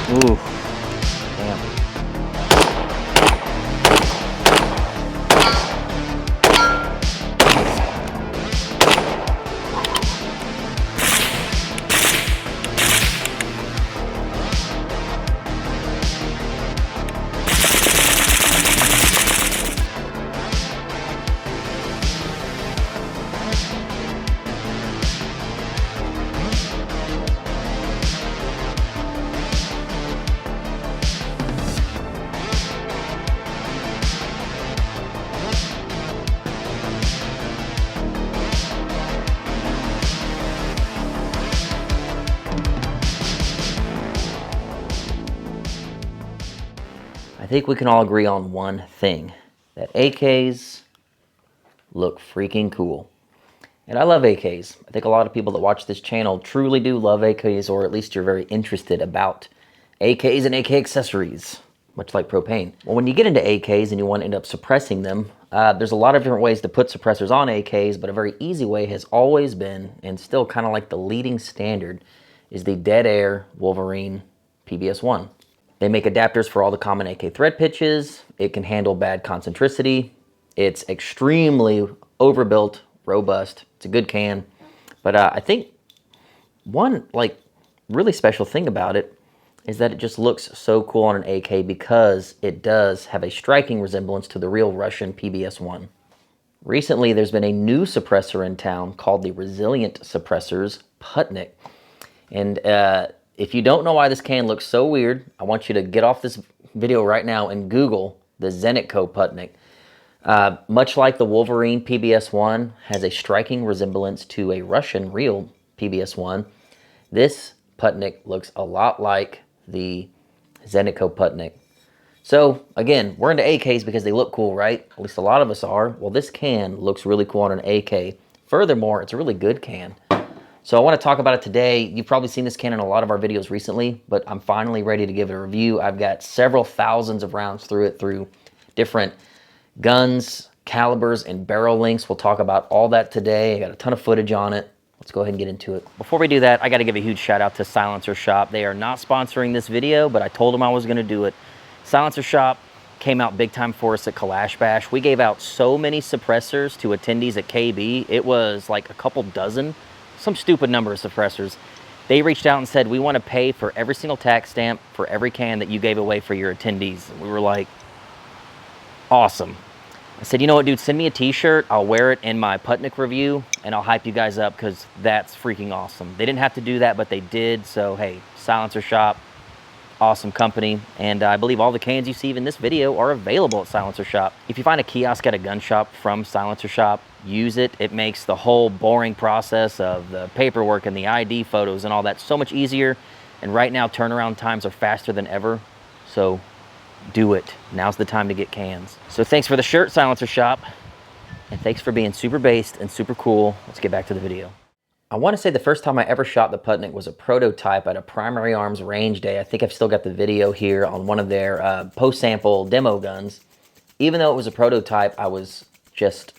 Ooh, damn. I think we can all agree on one thing, that AKs look freaking cool. And I love AKs. I think a lot of people that watch this channel truly do love AKs, or at least you're very interested about AKs and AK accessories, much like propane. Well, when you get into AKs and you want to end up suppressing them, there's a lot of different ways to put suppressors on AKs, but a very easy way has always been, and still kind of like the leading standard, is the Dead Air Wolverine PBS-1. They make adapters for all the common AK thread pitches. It can handle bad concentricity. It's extremely overbuilt, robust. It's a good can. But I think one really special thing about it is that it just looks so cool on an AK because it does have a striking resemblance to the real Russian PBS-1. Recently, there's been a new suppressor in town called the Resilient Suppressors Putnik. And if you don't know why this can looks so weird, I want you to get off this video right now and Google the Zenitco Putnik. Much like the Wolverine PBS-1 has a striking resemblance to a Russian real PBS-1, this Putnik looks a lot like the Zenitco Putnik. So again, we're into AKs because they look cool, right? At least a lot of us are. Well, this can looks really cool on an AK. Furthermore, it's a really good can. So I want to talk about it today. You've probably seen this can in a lot of our videos recently, but I'm finally ready to give it a review. I've got several thousands of rounds through it, through different guns, calibers, and barrel lengths. We'll talk about all that today. I got a ton of footage on it. Let's go ahead and get into it. Before we do that, I got to give a huge shout out to Silencer Shop. They are not sponsoring this video, but I told them I was going to do it. Silencer Shop came out big time for us at Kalash Bash. We gave out so many suppressors to attendees at KB. It was like a couple dozen, some stupid number of suppressors. They reached out and said, we want to pay for every single tax stamp for every can that you gave away for your attendees. And we were like, awesome. I said, you know what, dude, send me a t-shirt. I'll wear it in my Putnik review, and I'll hype you guys up because that's freaking awesome. They didn't have to do that, but they did. So, hey, Silencer Shop, awesome company. And I believe all the cans you see in this video are available at Silencer Shop. If you find a kiosk at a gun shop from Silencer Shop, use it. It makes the whole boring process of the paperwork and the ID photos and all that so much easier. And right now, turnaround times are faster than ever. So do it. Now's the time to get cans. So thanks for the shirt, Silencer Shop. And thanks for being super based and super cool. Let's get back to the video. I want to say the first time I ever shot the Putnik was a prototype at a Primary Arms range day. I think I've still got the video here on one of their post-sample demo guns. Even though it was a prototype, I was just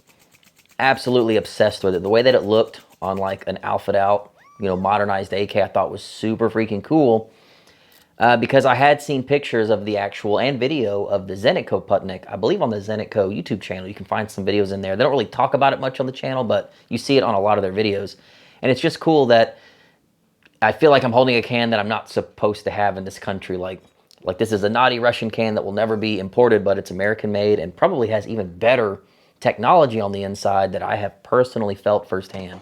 absolutely obsessed with it. The way that it looked on like an Alpha Out, modernized AK, I thought was super freaking cool. Because I had seen pictures of the actual and video of the Zenitco Putnik. I believe on the Zenitco YouTube channel, you can find some videos in there. They don't really talk about it much on the channel, but you see it on a lot of their videos. And it's just cool that I feel like I'm holding a can that I'm not supposed to have in this country. Like this is a naughty Russian can that will never be imported, but it's American made and probably has even better technology on the inside that I have personally felt firsthand.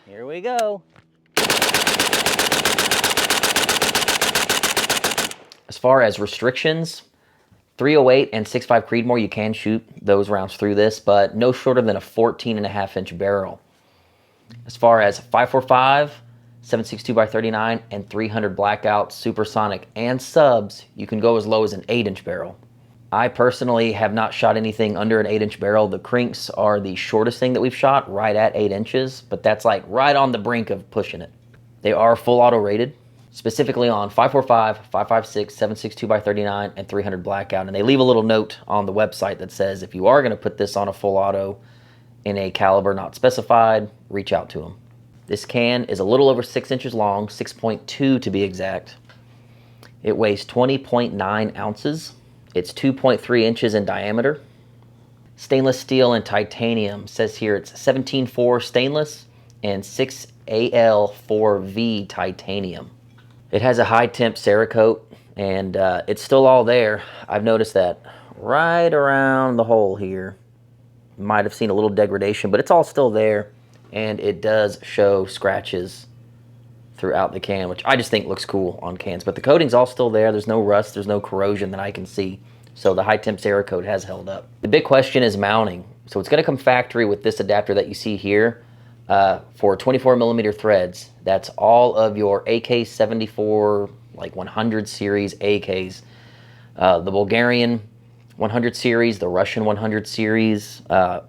Here we go. As far as restrictions, 308 and 6.5 Creedmoor, you can shoot those rounds through this, but no shorter than a 14.5-inch barrel. As far as 5.45, 7.62x39, and 300 blackout, supersonic, and subs, you can go as low as an 8-inch barrel. I personally have not shot anything under an 8-inch barrel. The crinks are the shortest thing that we've shot, right at 8 inches, but that's like right on the brink of pushing it. They are full auto rated, specifically on 545, 556, 762 by 39, and 300 blackout. And they leave a little note on the website that says if you are going to put this on a full auto in a caliber not specified, reach out to them. This can is a little over 6 inches long, 6.2 to be exact. It weighs 20.9 ounces. It's 2.3 inches in diameter. Stainless steel and titanium. Says here it's 17.4 stainless and 6Al4V titanium. It has a high temp Cerakote, and it's still all there. I've noticed that right around the hole here. Might have seen a little degradation, but it's all still there, and it does show scratches throughout the can, which I just think looks cool on cans. But the coating's all still there. There's no rust, there's no corrosion that I can see. So the high temp Cerakote has held up. The big question is mounting. So it's going to come factory with this adapter that you see here for 24mm threads. That's all of your AK-74, like 100 series AKs. The Bulgarian 100 series, the Russian 100 series,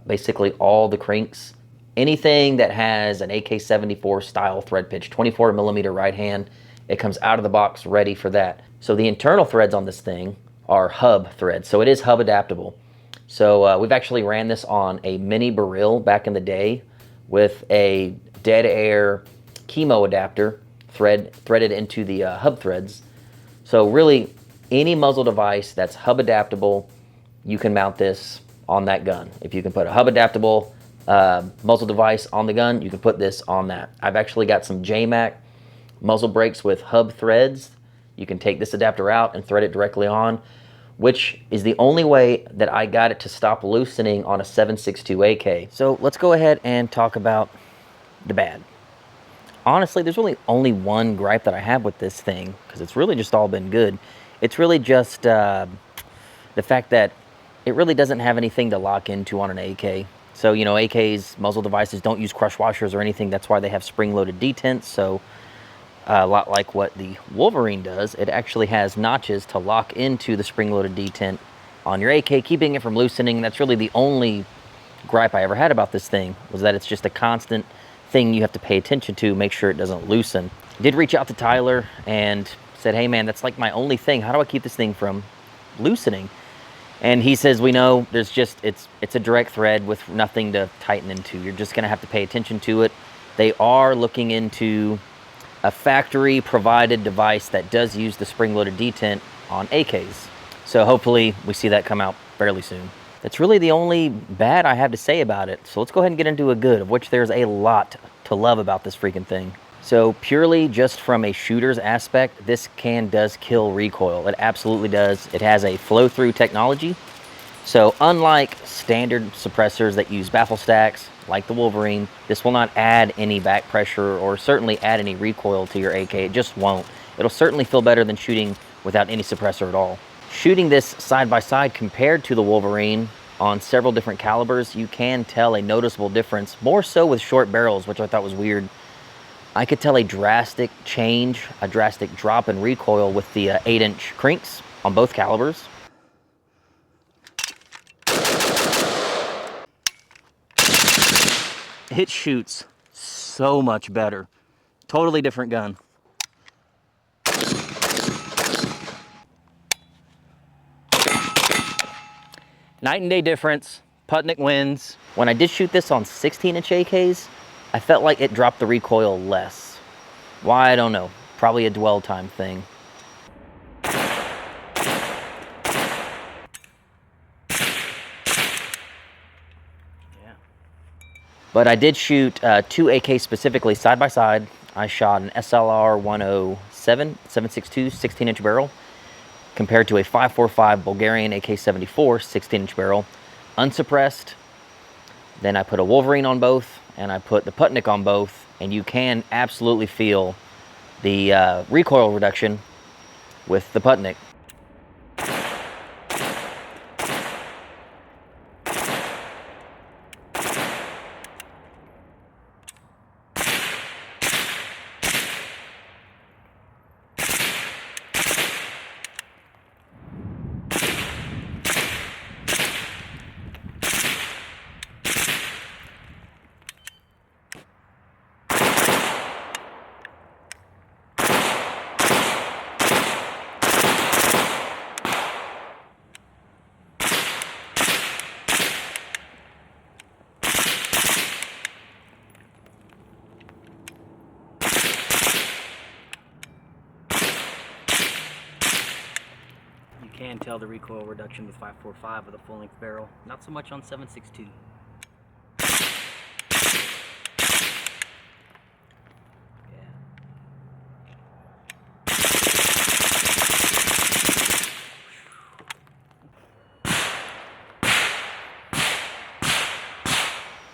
basically all the cranks. Anything that has an AK-74 style thread pitch, 24mm right hand, it comes out of the box ready for that. So the internal threads on this thing are hub threads, so it is hub adaptable. So we've actually ran this on a mini barrel back in the day with a dead air chemo adapter threaded into the hub threads. So really, any muzzle device that's hub adaptable, you can mount this on that gun. If you can put a hub adaptable muzzle device on the gun, you can put this on that. I've actually got some JMac muzzle brakes with hub threads. You can take this adapter out and thread it directly on, which is the only way that I got it to stop loosening on a 7.62 AK. So let's go ahead and talk about the bad. Honestly, there's really only one gripe that I have with this thing, because it's really just all been good. It's really just the fact that it really doesn't have anything to lock into on an AK. So, you know, AK's muzzle devices don't use crush washers or anything. That's why they have spring-loaded detents. So a lot like what the Wolverine does, it actually has notches to lock into the spring-loaded detent on your AK, keeping it from loosening. That's really the only gripe I ever had about this thing, was that it's just a constant thing you have to pay attention to, make sure it doesn't loosen. I did reach out to Tyler and said, hey man, that's like my only thing. How do I keep this thing from loosening? And he says, we know there's just, it's a direct thread with nothing to tighten into. You're just gonna have to pay attention to it. They are looking into a factory provided device that does use the spring-loaded detent on AKs. So hopefully we see that come out fairly soon. That's really the only bad I have to say about it. So let's go ahead and get into a good, of which there's a lot to love about this freaking thing. So purely just from a shooter's aspect, this can does kill recoil. It absolutely does. It has a flow-through technology. So unlike standard suppressors that use baffle stacks, like the Wolverine, this will not add any back pressure or certainly add any recoil to your AK. It just won't. It'll certainly feel better than shooting without any suppressor at all. Shooting this side by side compared to the Wolverine on several different calibers, you can tell a noticeable difference, more so with short barrels, which I thought was weird. I could tell a drastic change, a drastic drop in recoil with the 8-inch crinks on both calibers. It shoots so much better. Totally different gun. Night and day difference. Putnik wins. When I did shoot this on 16-inch AKs, I felt like it dropped the recoil less. Why, I don't know. Probably a dwell time thing. But I did shoot two AKs specifically side by side. I shot an SLR 107 7.62 16-inch barrel compared to a 5.45 Bulgarian AK-74 16-inch barrel, unsuppressed. Then I put a Wolverine on both, and I put the Putnik on both, and you can absolutely feel the recoil reduction with the Putnik. can tell the recoil reduction with 5.45 with a full-length barrel. Not so much on 7.62.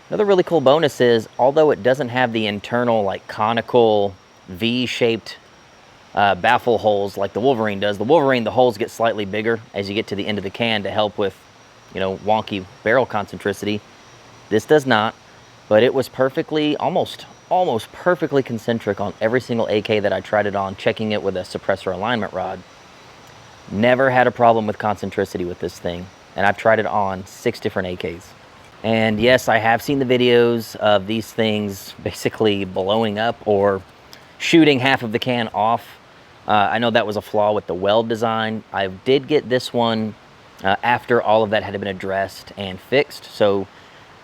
Another really cool bonus is, although it doesn't have the internal like conical V-shaped baffle holes like the Wolverine does, the Wolverine, the holes get slightly bigger as you get to the end of the can to help with, you know, wonky barrel concentricity. This does not, but it was perfectly, almost perfectly concentric on every single AK that I tried it on, checking it with a suppressor alignment rod. Never had a problem with concentricity with this thing, and I've tried it on 6 different AKs. And yes, I have seen the videos of these things basically blowing up or shooting half of the can off. I know that was a flaw with the weld design. I did get this one after all of that had been addressed and fixed. So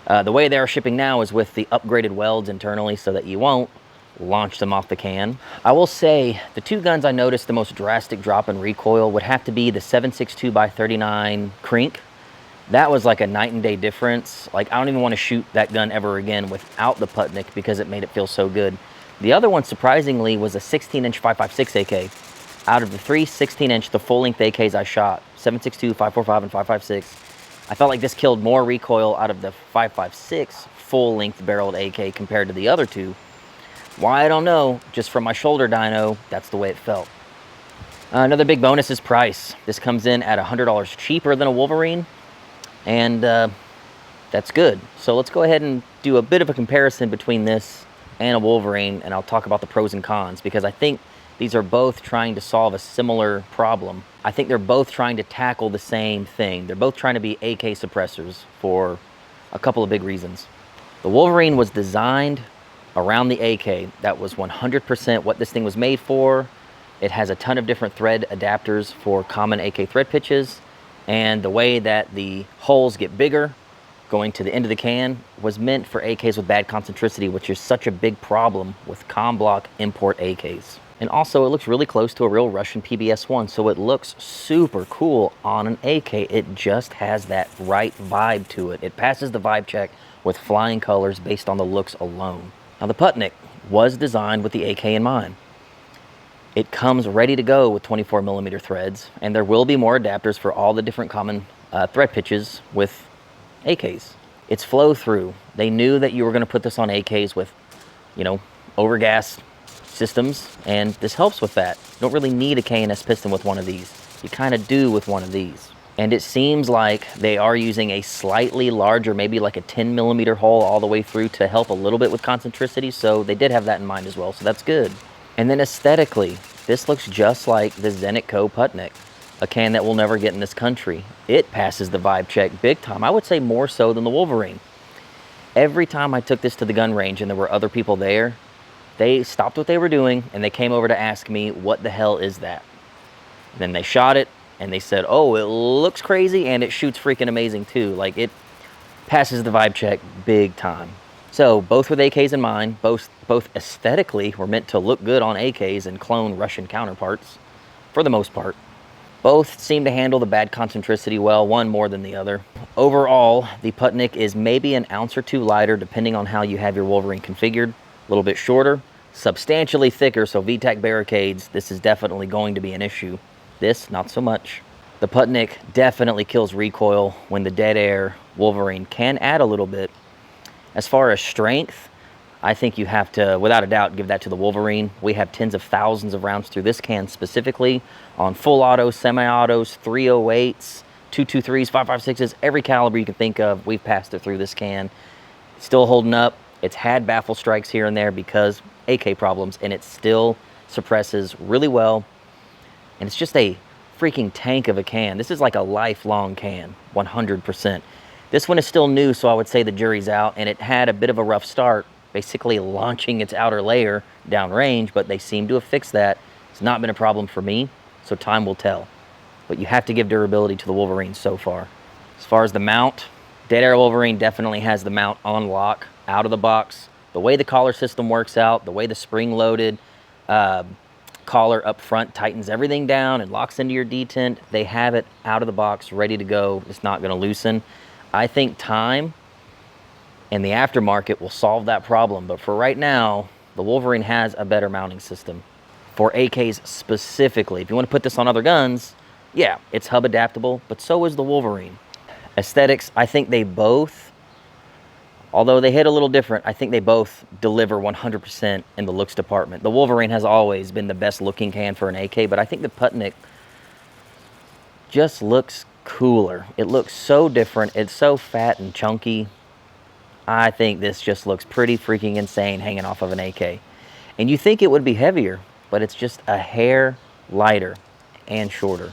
the way they're shipping now is with the upgraded welds internally so that you won't launch them off the can. I will say the 2 guns I noticed the most drastic drop in recoil would have to be the 7.62x39 Crink. That was like a night and day difference. Like, I don't even want to shoot that gun ever again without the Putnik because it made it feel so good. The other one, surprisingly, was a 16-inch 5.56 AK. Out of the 3 16-inch, the full-length AKs I shot, 7.62, 5.45, and 5.56, I felt like this killed more recoil out of the 5.56 full-length barreled AK compared to the other 2. Why, I don't know. Just from my shoulder dyno, that's the way it felt. Another big bonus is price. This comes in at $100 cheaper than a Wolverine. And that's good. So let's go ahead and do a bit of a comparison between this and a Wolverine, and I'll talk about the pros and cons, because I think these are both trying to solve a similar problem. I think they're both trying to tackle the same thing. They're both trying to be AK suppressors for a couple of big reasons. The Wolverine was designed around the AK. That was 100% what this thing was made for. It has a ton of different thread adapters for common AK thread pitches. And the way that the holes get bigger going to the end of the can was meant for AKs with bad concentricity, which is such a big problem with com block import AKs. And also, it looks really close to a real Russian PBS-1, so it looks super cool on an AK. It just has that right vibe to it. It passes the vibe check with flying colors based on the looks alone. Now, the Putnik was designed with the AK in mind. It comes ready to go with 24mm threads, and there will be more adapters for all the different common thread pitches with AKs. It's flow through. They knew that you were going to put this on AKs with, you know, overgas systems, and this helps with that. You don't really need a K&S piston with one of these. You kind of do with one of these. And it seems like they are using a slightly larger, maybe like a 10mm hole all the way through to help a little bit with concentricity, so they did have that in mind as well, so that's good. And then aesthetically, this looks just like the Zenit Co. Putnik, a can that we'll never get in this country. It passes the vibe check big time. I would say more so than the Wolverine. Every time I took this to the gun range and there were other people there, they stopped what they were doing and they came over to ask me, what the hell is that? And then they shot it and they said, oh, it looks crazy and it shoots freaking amazing too. Like, it passes the vibe check big time. So both with AKs in mind, both aesthetically were meant to look good on AKs and clone Russian counterparts, for the most part. Both seem to handle the bad concentricity well, one more than the other. Overall, the Putnik is maybe an ounce or 2 lighter depending on how you have your Wolverine configured. A little bit shorter, substantially thicker, so VTAC barricades, this is definitely going to be an issue. This, not so much. The Putnik definitely kills recoil when the dead air Wolverine can add a little bit. As far as strength, I think you have to, without a doubt, give that to the Wolverine. We have tens of thousands of rounds through this can specifically on full autos, semi-autos, 308s, 223s, 5.56s, every caliber you can think of, we've passed it through this can. Still holding up. It's had baffle strikes here and there because AK problems, and it still suppresses really well. And it's just a freaking tank of a can. This is like a lifelong can, 100%. This one is still new, so I would say the jury's out, and it had a bit of a rough start, basically launching its outer layer downrange, but they seem to have fixed that. It's not been a problem for me, so time will tell. But you have to give durability to the Wolverine so far. As far as the mount, Dead Air Wolverine definitely has the mount on lock, out of the box. The way the collar system works out, the way the spring-loaded collar up front tightens everything down and locks into your detent. They have it out of the box, ready to go. It's not going to loosen. I think time and the aftermarket will solve that problem. But for right now, the Wolverine has a better mounting system. For AKs specifically, if you want to put this on other guns, yeah, it's hub adaptable, but so is the Wolverine. Aesthetics, I think they both, although they hit a little different, I think they both deliver 100% in the looks department. The Wolverine has always been the best looking can for an AK, but I think the Putnik just looks cooler. It looks so different. It's so fat and chunky. I think this just looks pretty freaking insane hanging off of an AK. And you think it would be heavier, but it's just a hair lighter and shorter.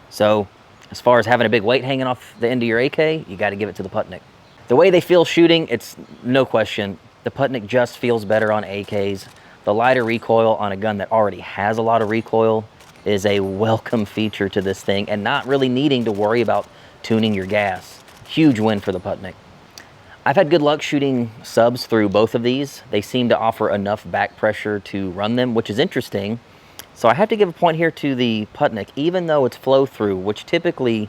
So as far as having a big weight hanging off the end of your AK, you got to give it to the Putnik. The way they feel shooting, it's no question. The Putnik just feels better on AKs. The lighter recoil on a gun that already has a lot of recoil is a welcome feature to this thing, and not really needing to worry about tuning your gas. Huge win for the Putnik. I've had good luck shooting subs through both of these. They seem to offer enough back pressure to run them, which is interesting. So I have to give a point here to the Putnik, even though it's flow through, which typically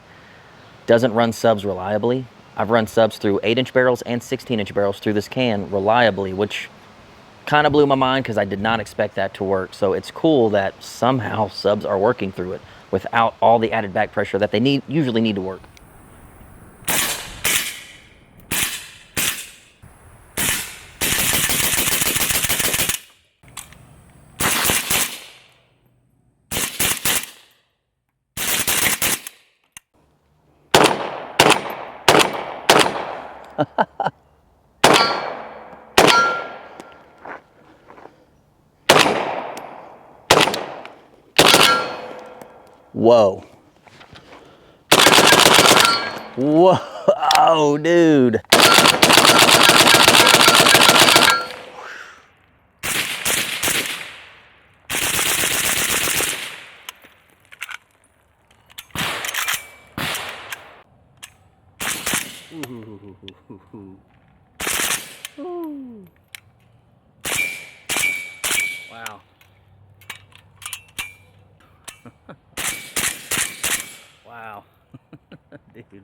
doesn't run subs reliably. I've run subs through 8-inch barrels and 16-inch barrels through this can reliably, which kind of blew my mind because I did not expect that to work. So it's cool that somehow subs are working through it without all the added back pressure that they usually need to work. Whoa. Whoa, dude. Wow. Wow. Dude.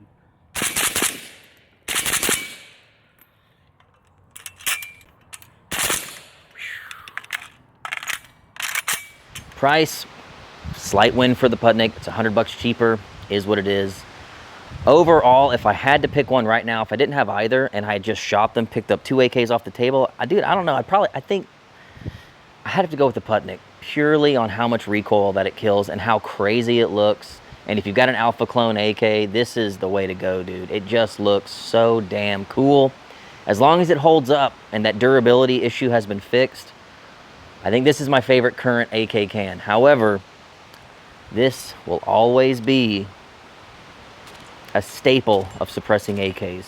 Price, slight win for the Putnik. It's $100 cheaper, is what it is. Overall, if I had to pick one right now, if I didn't have either and I had just shopped them, picked up 2 AKs off the table, I don't know. I think I had to go with the Putnik purely on how much recoil that it kills and how crazy it looks. And if you've got an Alpha Clone AK, this is the way to go, dude. It just looks so damn cool. As long as it holds up and that durability issue has been fixed, I think this is my favorite current AK can. However, this will always be a staple of suppressing AKs.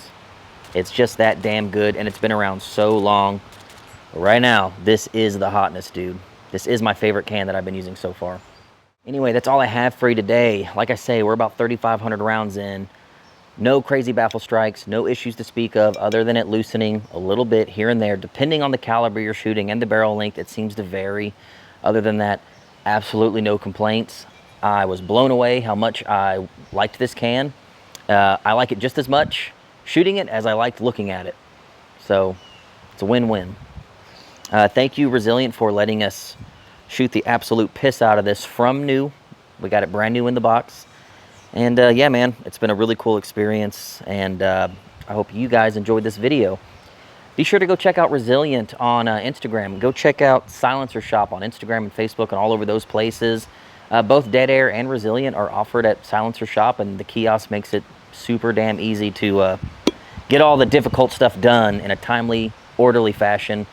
It's just that damn good, and it's been around so long. Right now, this is the hotness, dude. This is my favorite can that I've been using so far. Anyway, that's all I have for you today. Like I say, we're about 3,500 rounds in. No crazy baffle strikes, no issues to speak of other than it loosening a little bit here and there. Depending on the caliber you're shooting and the barrel length, it seems to vary. Other than that, absolutely no complaints. I was blown away how much I liked this can. I like it just as much shooting it as I liked looking at it. So it's a win-win. Thank you, Resilient, for letting us shoot the absolute piss out of this from new. We got it brand new in the box. And yeah, man, it's been a really cool experience. And I hope you guys enjoyed this video. Be sure to go check out Resilient on Instagram. Go check out Silencer Shop on Instagram and Facebook and all over those places. Both Dead Air and Resilient are offered at Silencer Shop, and the kiosk makes it super damn easy to get all the difficult stuff done in a timely, orderly fashion.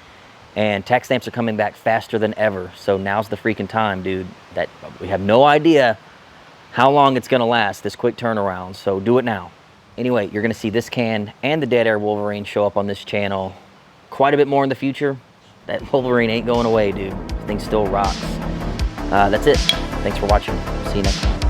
And tax stamps are coming back faster than ever. So now's the freaking time, dude. That we have no idea how long it's gonna last, this quick turnaround. So do it now. Anyway, you're gonna see this can and the Dead Air Wolverine show up on this channel quite a bit more in the future. That Wolverine ain't going away, dude. This thing still rocks. That's it. Thanks for watching. See you next time.